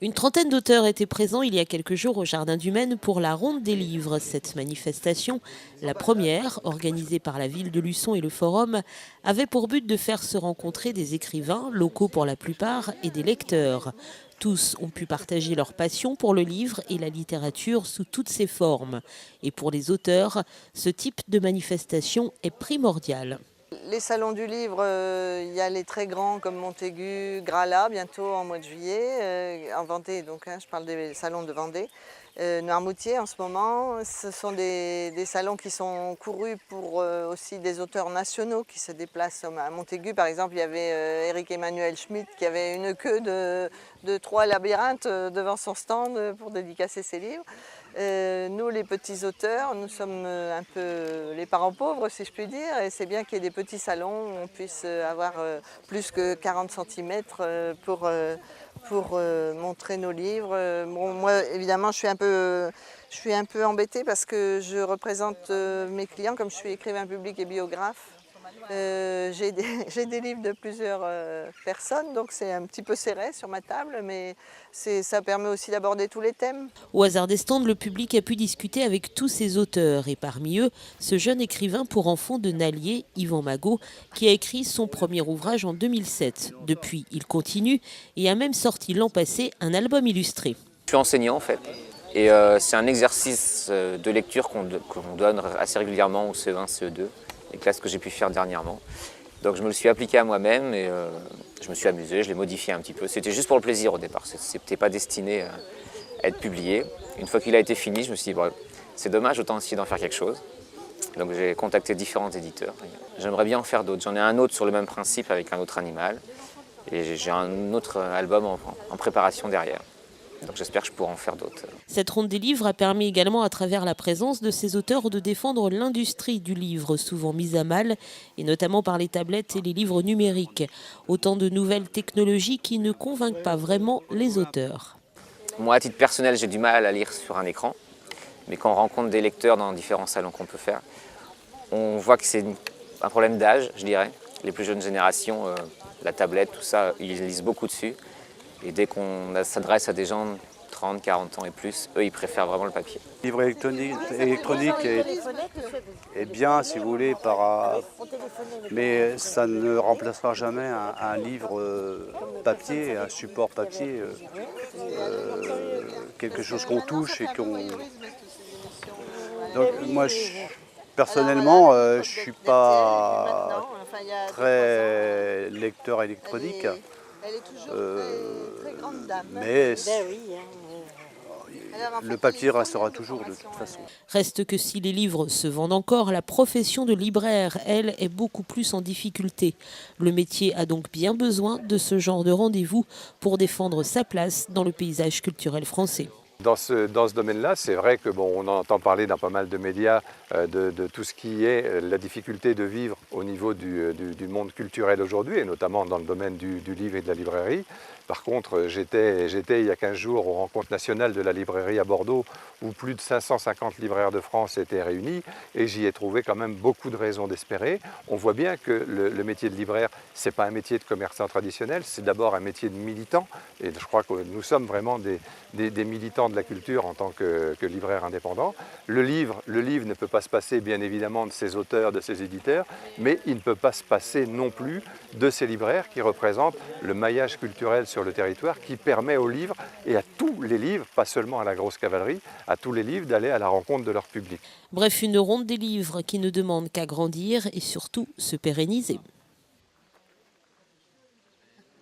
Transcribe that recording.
Une trentaine d'auteurs étaient présents il y a quelques jours au Jardin du Maine pour la Ronde des livres. Cette manifestation, la première, organisée par la ville de Luçon et le Forum, avait pour but de faire se rencontrer des écrivains, locaux pour la plupart, et des lecteurs. Tous ont pu partager leur passion pour le livre et la littérature sous toutes ses formes. Et pour les auteurs, ce type de manifestation est primordial. Les salons du livre, il y a les très grands comme Montaigu, Grala, bientôt en mois de juillet, en Vendée, donc je parle des salons de Vendée. Noirmoutier en ce moment, ce sont des salons qui sont courus pour aussi des auteurs nationaux qui se déplacent. À Montaigu par exemple, il y avait Éric Emmanuel Schmitt qui avait une queue de 3 labyrinthes devant son stand pour dédicacer ses livres. Nous les petits auteurs, nous sommes un peu les parents pauvres si je puis dire, et c'est bien qu'il y ait des petits salons où on puisse avoir plus que 40 cm pour montrer nos livres. Bon, moi évidemment je suis un peu embêtée parce que je représente mes clients comme je suis écrivain public et biographe. J'ai des livres de plusieurs personnes, donc c'est un petit peu serré sur ma table, mais ça permet aussi d'aborder tous les thèmes. Au hasard des stands, le public a pu discuter avec tous ces auteurs et parmi eux, ce jeune écrivain pour enfants de Nallier, Yvan Magot, qui a écrit son premier ouvrage en 2007. Depuis, il continue et a même sorti l'an passé un album illustré. Je suis enseignant en fait et c'est un exercice de lecture qu'on donne assez régulièrement au CE1, CE2, les classes que j'ai pu faire dernièrement. Donc je me le suis appliqué à moi-même et je me suis amusé, je l'ai modifié un petit peu. C'était juste pour le plaisir au départ, c'était pas destiné à être publié. Une fois qu'il a été fini, je me suis dit bon, c'est dommage, autant essayer d'en faire quelque chose. Donc j'ai contacté différents éditeurs. J'aimerais bien en faire d'autres. J'en ai un autre sur le même principe avec un autre animal et j'ai un autre album en préparation derrière. Donc j'espère que je pourrai en faire d'autres. Cette ronde des livres a permis également, à travers la présence de ces auteurs, de défendre l'industrie du livre, souvent mise à mal, et notamment par les tablettes et les livres numériques. Autant de nouvelles technologies qui ne convainquent pas vraiment les auteurs. Moi, à titre personnel, j'ai du mal à lire sur un écran, mais quand on rencontre des lecteurs dans différents salons qu'on peut faire, on voit que c'est un problème d'âge, je dirais. Les plus jeunes générations, la tablette, tout ça, ils lisent beaucoup dessus. Et dès qu'on s'adresse à des gens de 30, 40 ans et plus, eux, ils préfèrent vraiment le papier. Le livre électronique est bien, si vous voulez, mais ça ne remplacera jamais un livre papier, un support papier, quelque chose qu'on touche et qu'on... Donc moi, personnellement, je ne suis pas très lecteur électronique. Mais le papier restera toujours de toute façon. Reste que si les livres se vendent encore, la profession de libraire, elle, est beaucoup plus en difficulté. Le métier a donc bien besoin de ce genre de rendez-vous pour défendre sa place dans le paysage culturel français. Dans ce domaine-là, c'est vrai que on entend parler dans pas mal de médias de tout ce qui est la difficulté de vivre au niveau du monde culturel aujourd'hui, et notamment dans le domaine du livre et de la librairie. Par contre, j'étais il y a 15 jours aux rencontres nationales de la librairie à Bordeaux, où plus de 550 libraires de France étaient réunis, et j'y ai trouvé quand même beaucoup de raisons d'espérer. On voit bien que le métier de libraire, c'est pas un métier de commerçant traditionnel, c'est d'abord un métier de militant, et je crois que nous sommes vraiment des militants de la culture en tant que libraire indépendant. Le livre ne peut pas se passer bien évidemment de ses auteurs, de ses éditeurs, mais il ne peut pas se passer non plus de ces libraires qui représentent le maillage culturel sur le territoire, qui permet aux livres et à tous les livres, pas seulement à la grosse cavalerie, à tous les livres d'aller à la rencontre de leur public. Bref, une ronde des livres qui ne demande qu'à grandir et surtout se pérenniser.